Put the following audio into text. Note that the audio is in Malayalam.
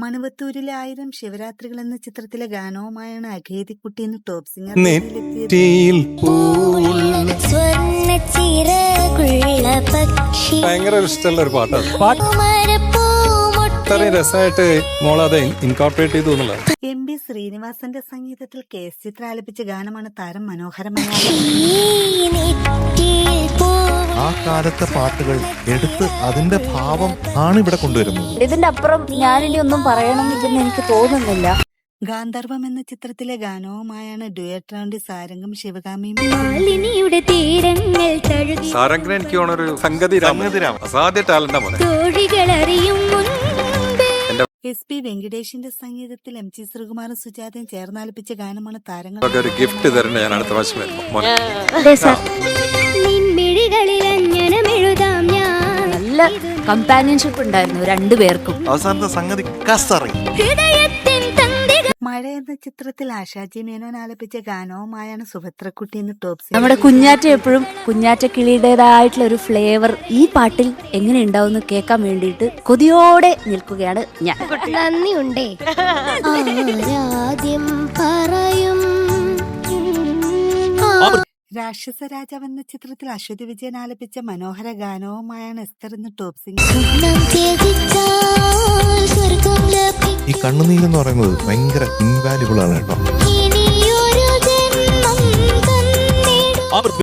മണവത്തൂരിലെ 1000 ശിവരാത്രികൾ എന്ന ചിത്രത്തിലെ ഗാനവുമായാണ് അഖേദിക്കുട്ടി എന്ന് ടോപ്പ് സിംഗർ ഭയങ്കര ഇഷ്ടമുള്ള ഒരു പാട്ടാണ്. ഇത്രയും രസമായിട്ട് മോളതെ ഇൻകോർപ്പറേറ്റ് ചെയ്തു എന്നുള്ളത്. എം.ബി. ശ്രീനിവാസന്റെ സംഗീതത്തിൽ കെ.എസ്. ചിത്ര ആലപിച്ച ഗാനമാണ് താരം മനോഹരമായ. ആ കാലത്തെ പാട്ടുകൾ എടുത്ത് അതിന്റെ ഭാവം ആണ് ഇവിടെ കൊണ്ടുവരുന്നത്. ഇതിന്റെ അപ്പുറം ഞാനിനി ഒന്നും പറയണമെന്ന് എനിക്ക് തോന്നുന്നില്ല. ഗാന്ധർവം എന്ന ചിത്രത്തിലെ ഗാനവുമായാണ് ഡ്യുയറ്റ് റൗണ്ടിൽ സാരംഗം ശിവകാമിയും. സാരംഗിന് എനിക്ക് തോന്നുന്നൊരു സംഗതി അസാധ്യ ടാലന്റാണ്. എസ്.പി. വെങ്കിടേഷിന്റെ സംഗീതത്തിൽ എം.ജി. ശ്രീകുമാറും സുജാതയും ചേർന്നാലപിച്ച ഗാനമാണ് താരങ്ങൾ. ഒരു ഗിഫ്റ്റ് തരണം ഞാൻ അടുത്ത പ്രാവശ്യം വരുമ്പോൾ. നല്ല കമ്പാനിയൻഷിപ്പ് ഉണ്ടായിരുന്നു രണ്ടുപേർക്കും. അവസാനത്തെ സംഗതി കസറി. മഴ എന്ന ചിത്രത്തിൽ ആശാജി മേനോൻ ആലപിച്ച ഗാനവുമായാണ് സുഭദ്രക്കുട്ടി എന്ന് ടോപ്പ് സിംഗർ. നമ്മുടെ കുഞ്ഞാറ്റ എപ്പോഴും കുഞ്ഞാറ്റ കിളിയുടേതായിട്ടുള്ള ഒരു ഫ്ലേവർ ഈ പാട്ടിൽ എങ്ങനെ ഉണ്ടാവും കേൾക്കാൻ വേണ്ടിയിട്ട് കൊതിയോടെ നിൽക്കുകയാണ് ഞാൻ. നന്ദിയുണ്ടേ ആദ്യം പറയും. രാക്ഷസ രാജാവ് എന്ന ചിത്രത്തിൽ അശ്വതി വിജയൻ ആലപിച്ച മനോഹര ഗാനവുമായാണ് എസ്തർ എന്ന് ടോപ്പ് സിംഗർ. ഈ കണ്ണുനീരെന്ന് പറയുന്നത് ഭയങ്കര ഇൻവാല്യുബിൾ ആണ് കേട്ടോ.